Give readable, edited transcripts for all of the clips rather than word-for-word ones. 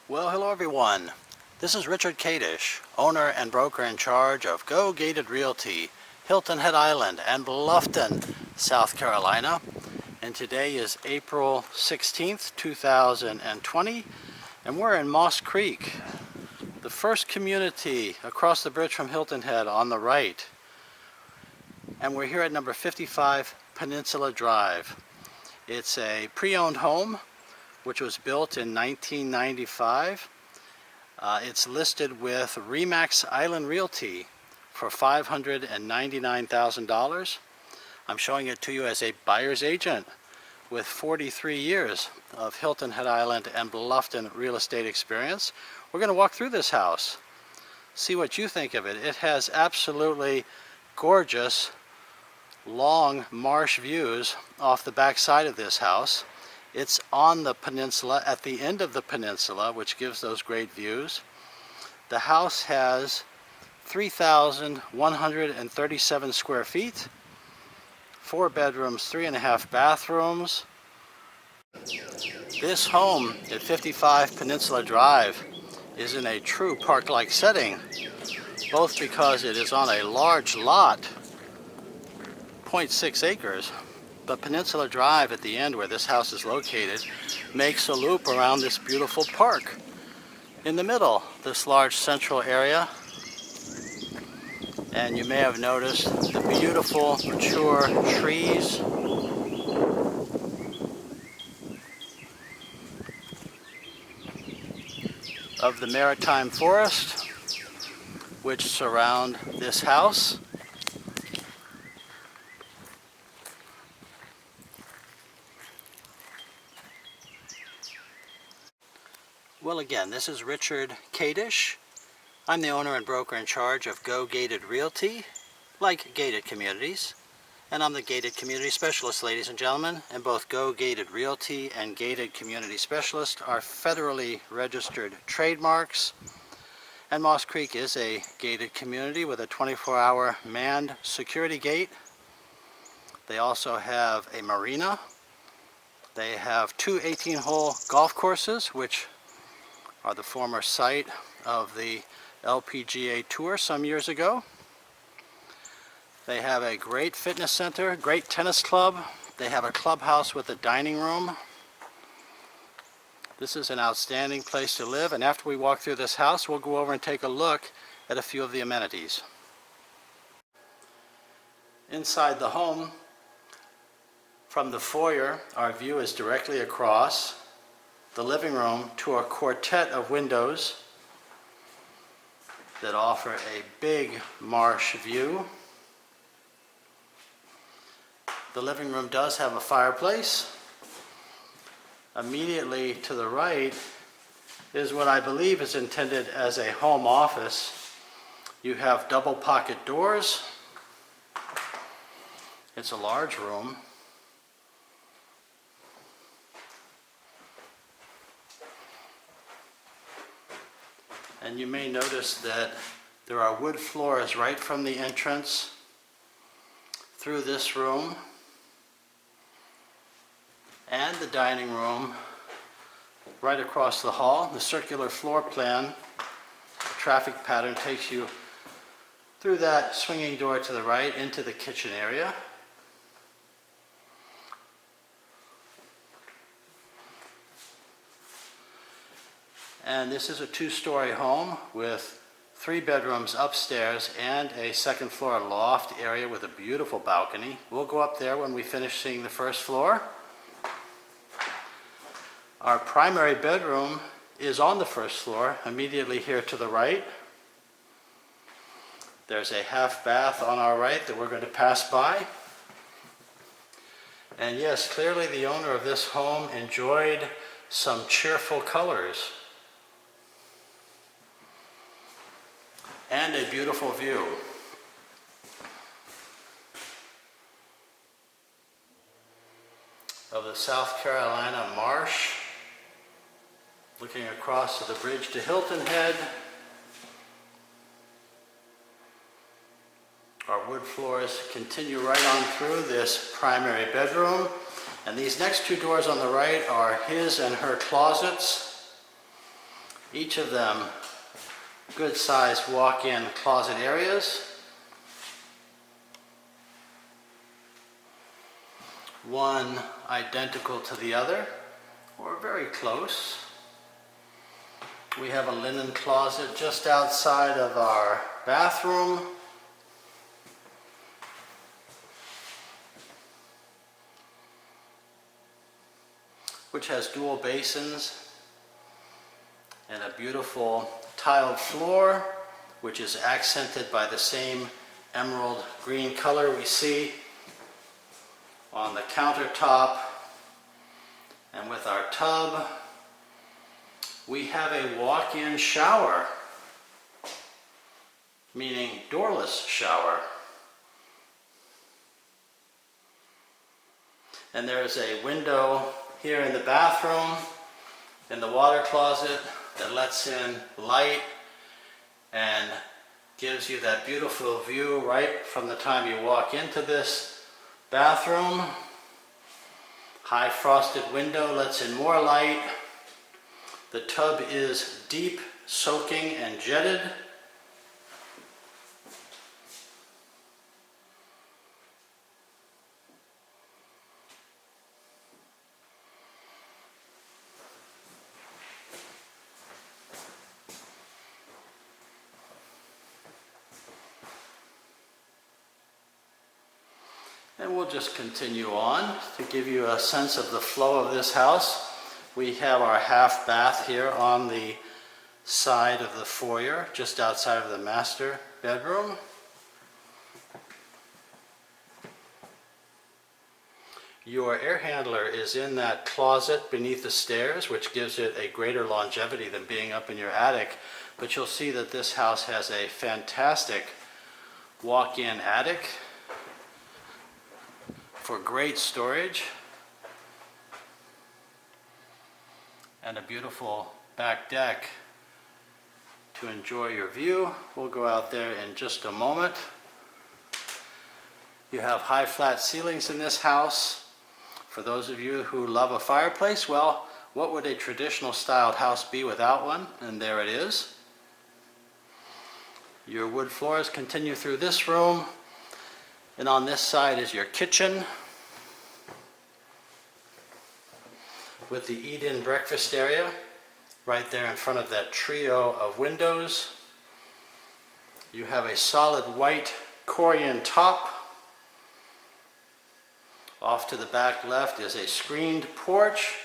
Well, hello everyone. This is Richard Kadish, owner and broker in charge of Go Gated Realty, Hilton Head Island and Bluffton, South Carolina. And today is April 16th, 2020, and we're in Moss Creek, the first community across the bridge from Hilton Head on the right. And we're here at number 55 Peninsula Drive. It's a pre-owned home which was built in 1995. It's listed with Remax Island Realty for $599,000. I'm showing it to you as a buyer's agent with 43 years of Hilton Head Island and Bluffton real estate experience. We're going to walk through this house, see what you think of it. It has absolutely gorgeous long marsh views off the back side of this house. It's on the peninsula, at the end of the peninsula, which gives those great views. The house has 3,137 square feet, 4 bedrooms, 3.5 bathrooms. This home at 55 Peninsula Drive is in a true park-like setting, both because it is on a large lot, 0.6 acres, but Peninsula Drive at the end where this house is located makes a loop around this beautiful park. In the middle, this large central area, and you may have noticed the beautiful mature trees of the maritime forest which surround this house. Well, again, this is Richard Kadish. I'm the owner and broker in charge of Go Gated Realty, like gated communities. And I'm the gated community specialist, ladies and gentlemen. And both Go Gated Realty and Gated Community Specialist are federally registered trademarks. And Moss Creek is a gated community with a 24-hour manned security gate. They also have a marina. They have 2 18-hole golf courses, which are the former site of the LPGA Tour some years ago. They have a great fitness center, great tennis club. They have a clubhouse with a dining room. This is an outstanding place to live, and after we walk through this house, we'll go over and take a look at a few of the amenities. Inside the home, from the foyer, our view is directly across the living room to a quartet of windows that offer a big marsh view. The living room does have a fireplace. Immediately to the right is what I believe is intended as a home office. You have double pocket doors. It's a large room. And you may notice that there are wood floors right from the entrance through this room and the dining room right across the hall. The circular floor plan traffic pattern takes you through that swinging door to the right into the kitchen area. And this is a 2-story home with 3 bedrooms upstairs and a second floor loft area with a beautiful balcony. We'll go up there when we finish seeing the first floor. Our primary bedroom is on the first floor, immediately here to the right. There's a half bath on our right that we're going to pass by. And yes, clearly the owner of this home enjoyed some cheerful colors and a beautiful view. Of the South Carolina Marsh, looking across to the bridge to Hilton Head. Our wood floors continue right on through this primary bedroom, and these next 2 doors on the right are his and her closets. Each of them good sized walk-in closet areas. One identical to the other, or very close. We have a linen closet just outside of our bathroom. Which has dual basins and a beautiful tiled floor, which is accented by the same emerald green color we see on the countertop. And with our tub, we have a walk-in shower, meaning doorless shower. And there's a window here in the bathroom, in the water closet, that lets in light and gives you that beautiful view right from the time you walk into this bathroom. High frosted window lets in more light. The tub is deep soaking and jetted. And we'll just continue on to give you a sense of the flow of this house. We have our half bath here on the side of the foyer, just outside of the master bedroom. Your air handler is in that closet beneath the stairs, which gives it a greater longevity than being up in your attic. But you'll see that this house has a fantastic walk-in attic for great storage and a beautiful back deck to enjoy your view. We'll go out there in just a moment. You have high flat ceilings in this house. For those of you who love a fireplace, well, what would a traditional styled house be without one? And there it is. Your wood floors continue through this room. And on this side is your kitchen with the eat-in breakfast area right there in front of that trio of windows. You have a solid white Corian top. Off to the back left is a screened porch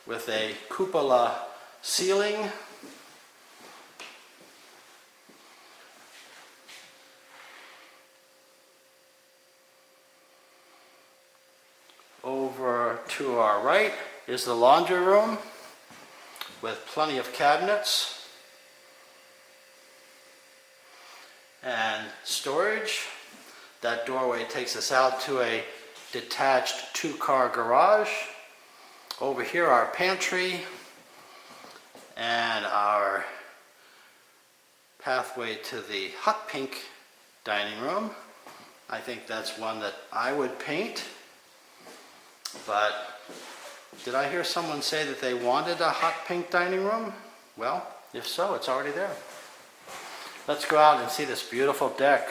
with a cupola ceiling. Over to our right is the laundry room with plenty of cabinets and storage. That doorway takes us out to a detached two-car garage. Over here, our pantry and our pathway to the hot pink dining room. I think that's one that I would paint. But did I hear someone say that they wanted a hot pink dining room? Well, if so, it's already there. Let's go out and see this beautiful deck.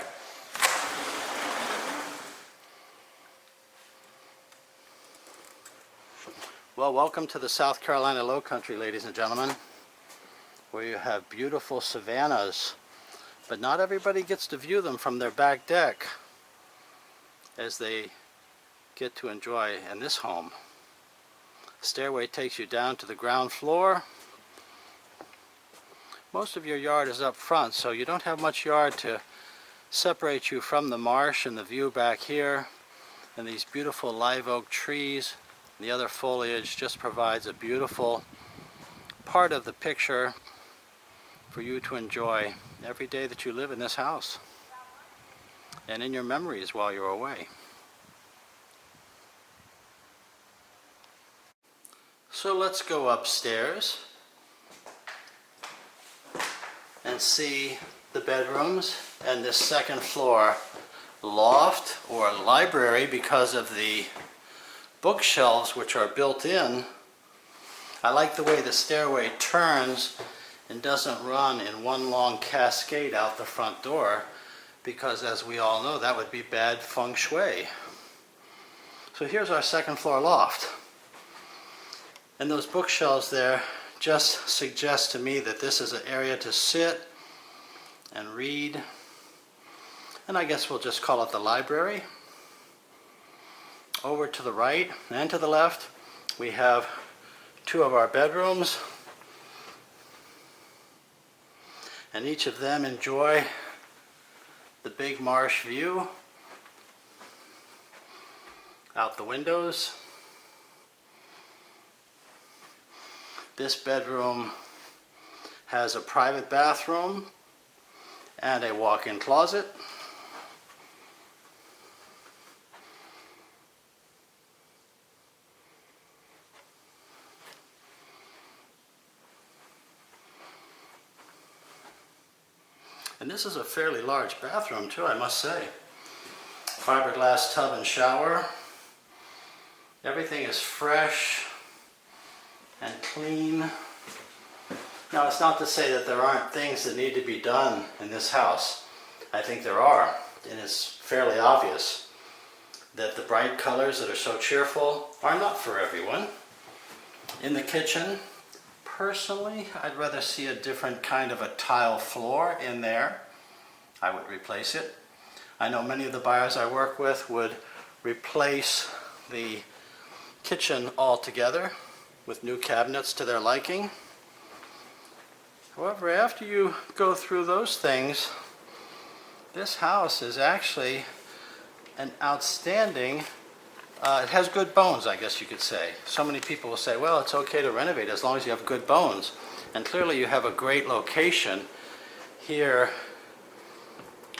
Well, welcome to the South Carolina Lowcountry, ladies and gentlemen, where you have beautiful savannas, but not everybody gets to view them from their back deck as they get to enjoy in this home. The stairway takes you down to the ground floor. Most of your yard is up front, so you don't have much yard to separate you from the marsh and the view back here. And these beautiful live oak trees, the other foliage just provides a beautiful part of the picture for you to enjoy every day that you live in this house and in your memories while you're away. So let's go upstairs and see the bedrooms and this second floor loft or library because of the bookshelves which are built in. I like the way the stairway turns and doesn't run in one long cascade out the front door, because as we all know, that would be bad feng shui. So here's our second floor loft. And those bookshelves there just suggest to me that this is an area to sit and read. And I guess we'll just call it the library. Over to the right and to the left, we have two of our bedrooms. And each of them enjoy the big Marsh view out the windows. This bedroom has a private bathroom and a walk-in closet. And this is a fairly large bathroom too, I must say. Fiberglass tub and shower. Everything is fresh and clean. Now, it's not to say that there aren't things that need to be done in this house. I think there are, and it's fairly obvious that the bright colors that are so cheerful are not for everyone. In the kitchen, personally, I'd rather see a different kind of a tile floor in there. I would replace it. I know many of the buyers I work with would replace the kitchen altogether with new cabinets to their liking. However, after you go through those things, this house is actually an outstanding, it has good bones, I guess you could say. So many people will say, well, it's okay to renovate as long as you have good bones. And clearly you have a great location here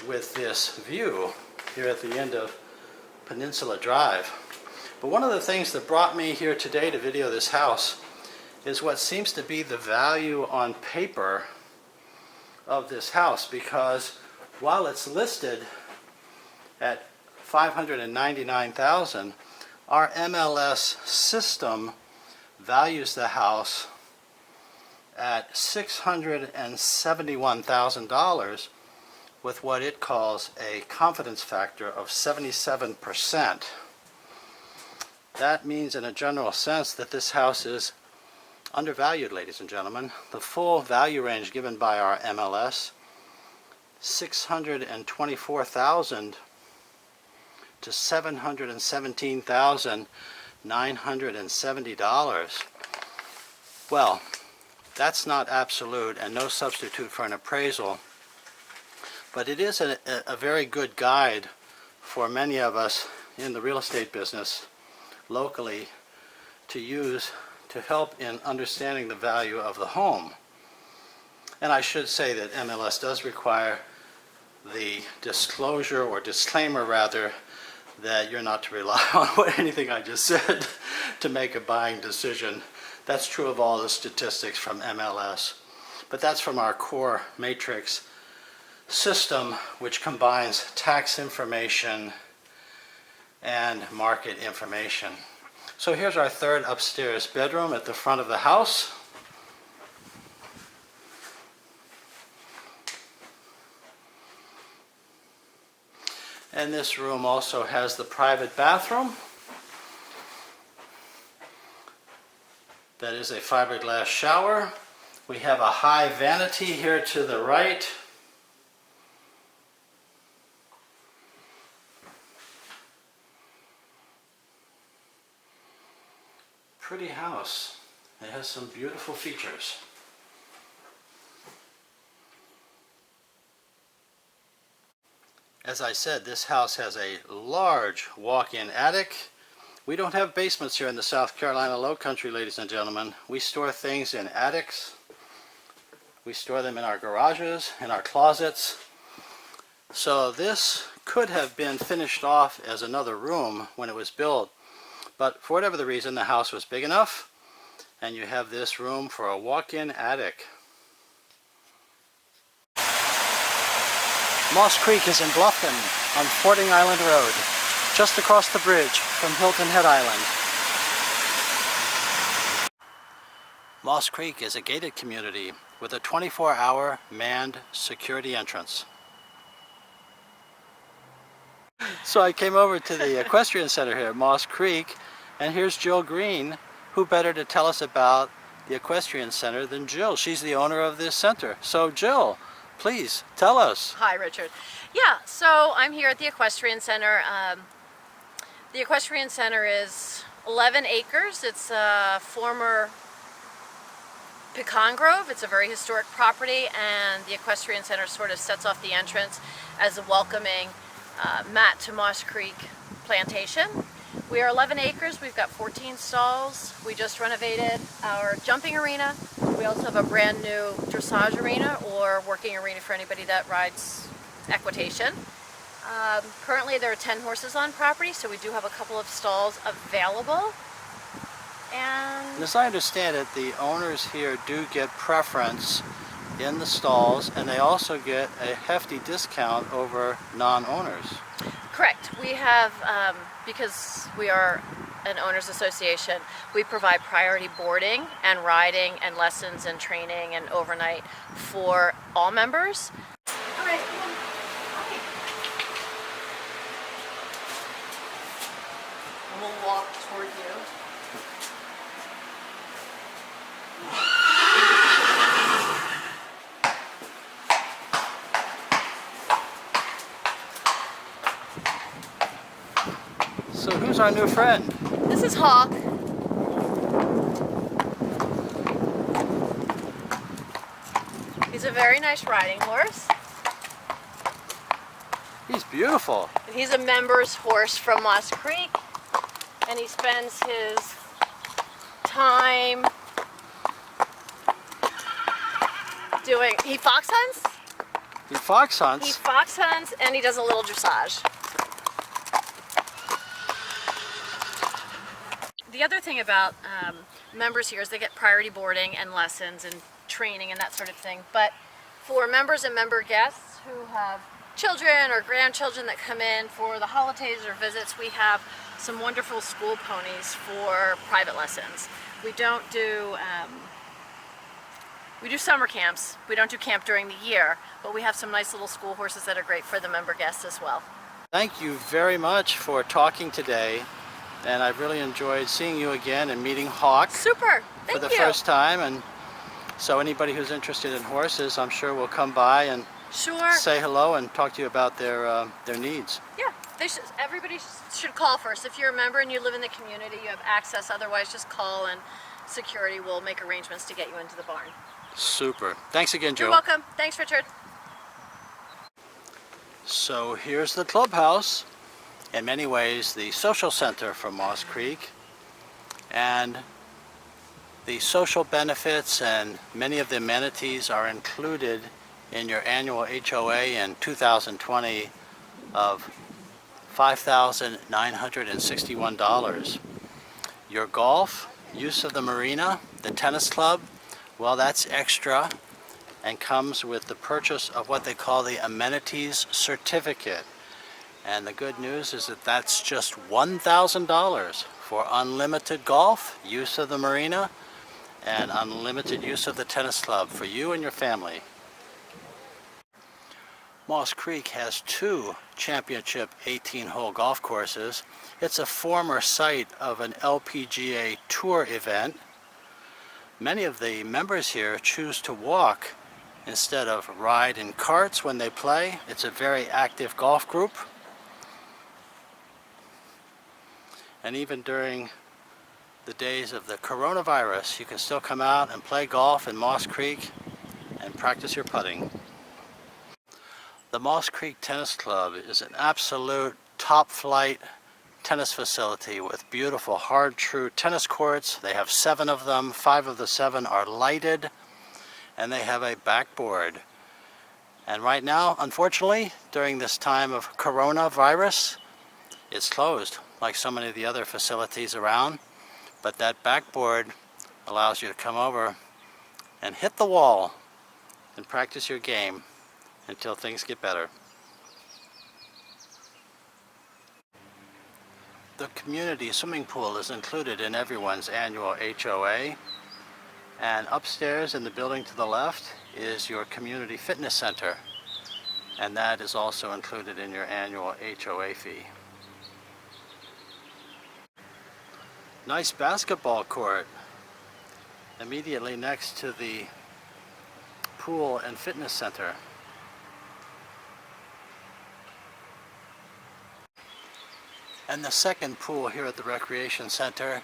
with this view here at the end of Peninsula Drive. But one of the things that brought me here today to video this house is what seems to be the value on paper of this house, because while it's listed at $599,000, our MLS system values the house at $671,000 with what it calls a confidence factor of 77%. That means in a general sense that this house is undervalued, ladies and gentlemen. The full value range given by our MLS, $624,000 to $717,970. Well, that's not absolute and no substitute for an appraisal, but it is a very good guide for many of us in the real estate business locally to use to help in understanding the value of the home. And I should say that MLS does require the disclosure, or disclaimer rather, that you're not to rely on anything I just said to make a buying decision. That's true of all the statistics from MLS. But that's from our core matrix system, which combines tax information and market information. So here's our third upstairs bedroom at the front of the house. And this room also has the private bathroom. That is a fiberglass shower. We have a high vanity here to the right. Pretty house. It has some beautiful features. As I said, this house has a large walk-in attic. We don't have basements here in the South Carolina Low Country, ladies and gentlemen. We store things in attics. We store them in our garages, in our closets. So this could have been finished off as another room when it was built. But for whatever the reason, the house was big enough, and you have this room for a walk-in attic. Moss Creek is in Bluffton on Fording Island Road, just across the bridge from Hilton Head Island. Moss Creek is a gated community with a 24-hour manned security entrance. So I came over to the Equestrian Center here at Moss Creek, and here's Jill Green. Who better to tell us about the Equestrian Center than Jill? She's the owner of this center. So Jill, please tell us. Hi, Richard. Yeah, so I'm here at the Equestrian Center. The Equestrian Center is 11 acres. It's a former pecan grove. It's a very historic property, and the Equestrian Center sort of sets off the entrance as a welcoming mat to Marsh Creek Plantation. We are 11 acres. We've got 14 stalls. We just renovated our jumping arena. We also have a brand new dressage arena or working arena for anybody that rides equitation. Currently there are 10 horses on property, so we do have a couple of stalls available. And as I understand it, the owners here do get preference in the stalls, and they also get a hefty discount over non-owners. Correct. We have, because we are an owners association, we provide priority boarding and riding and lessons and training and overnight for all members. All right, come on. Okay. And we'll walk toward you. So who's our new friend? This is Hawk. He's a very nice riding horse. He's beautiful. And he's a member's horse from Moss Creek, and he spends his time he fox hunts? He fox hunts? He fox hunts, and he does a little dressage. The other thing about members here is they get priority boarding and lessons and training and that sort of thing. But for members and member guests who have children or grandchildren that come in for the holidays or visits, we have some wonderful school ponies for private lessons. We do summer camps. We don't do camp during the year, but we have some nice little school horses that are great for the member guests as well. Thank you very much for talking today. And I've really enjoyed seeing you again and meeting Hawk. Super, thank you. For the first time. And so anybody who's interested in horses, I'm sure will come by and say hello and talk to you about their needs. Yeah, everybody should call first. If you're a member and you live in the community, you have access. Otherwise, just call and security will make arrangements to get you into the barn. Super. Thanks again, Joe. You're welcome. Thanks, Richard. So here's the clubhouse. In many ways, the social center for Moss Creek, and the social benefits and many of the amenities are included in your annual HOA in 2020 of $5,961. Your golf, use of the marina, the tennis club, well, that's extra and comes with the purchase of what they call the amenities certificate. And the good news is that that's just $1,000 for unlimited golf, use of the marina, and unlimited use of the tennis club for you and your family. Moss Creek has 2 championship 18-hole golf courses. It's a former site of an LPGA Tour event. Many of the members here choose to walk instead of ride in carts when they play. It's a very active golf group. And even during the days of the coronavirus, you can still come out and play golf in Moss Creek and practice your putting. The Moss Creek Tennis Club is an absolute top-flight tennis facility with beautiful Hard-Tru tennis courts. They have 7 of them. 5 of the 7 are lighted, and they have a backboard. And right now, unfortunately, during this time of coronavirus, it's closed, like so many of the other facilities around. But that backboard allows you to come over and hit the wall and practice your game until things get better. The community swimming pool is included in everyone's annual HOA. And upstairs in the building to the left is your community fitness center. And that is also included in your annual HOA fee. Nice basketball court immediately next to the pool and fitness center. And the second pool here at the recreation center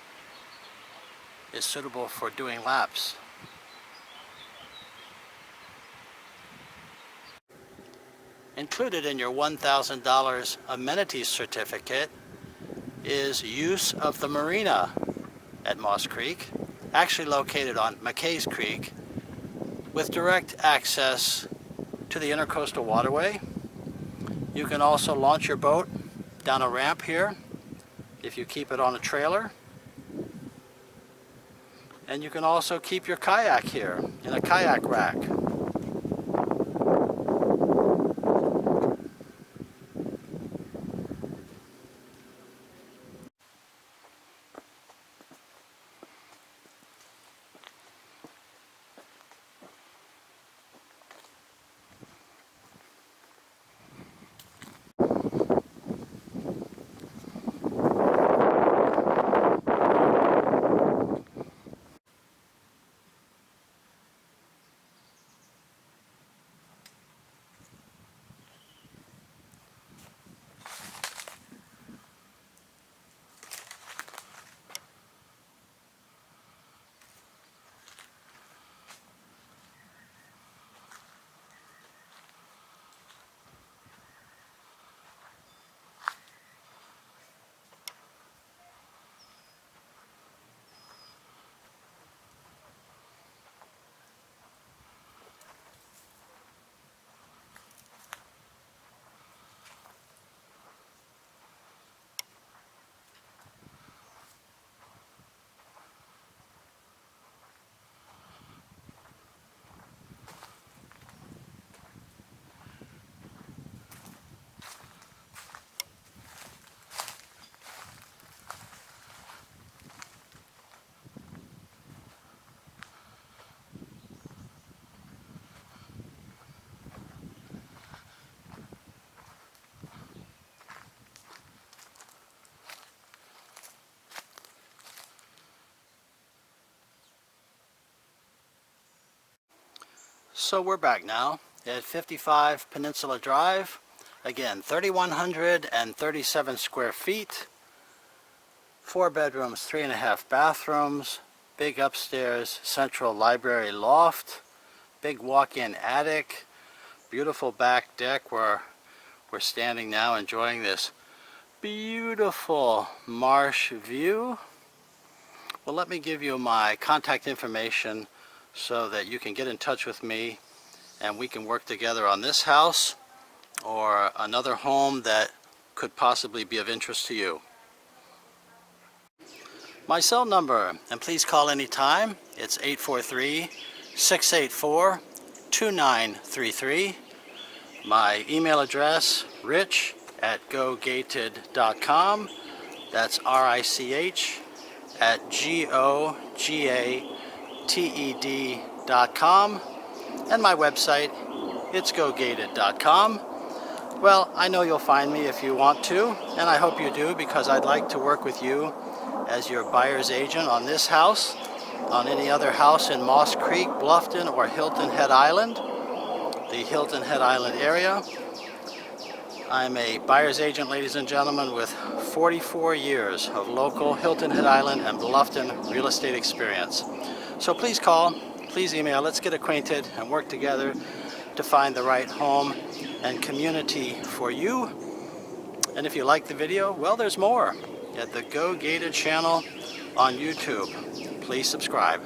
is suitable for doing laps. Included in your $1,000 amenities certificate is use of the marina at Moss Creek, actually located on McKay's Creek, with direct access to the Intercoastal Waterway. You can also launch your boat down a ramp here if you keep it on a trailer. And you can also keep your kayak here in a kayak rack. So we're back now at 55 Peninsula Drive. Again, 3,137 square feet, 4 bedrooms, 3.5 bathrooms, big upstairs central library loft, big walk-in attic, beautiful back deck where we're standing now enjoying this beautiful marsh view. Well, let me give you my contact information so that you can get in touch with me and we can work together on this house or another home that could possibly be of interest to you. My cell number, and please call anytime, it's 843-684-2933. My email address, rich@gogated.com. That's RICH@GOGATED.com. And my website, it's gogated.com. Well, I know you'll find me if you want to, and I hope you do, because I'd like to work with you as your buyer's agent on this house, on any other house in Moss Creek, Bluffton, or Hilton Head Island, the Hilton Head Island area. I'm a buyer's agent, ladies and gentlemen, with 44 years of local Hilton Head Island and Bluffton real estate experience. So please call, please email, let's get acquainted and work together to find the right home and community for you. And if you like the video, well, there's more at the Go Gated channel on YouTube. Please subscribe.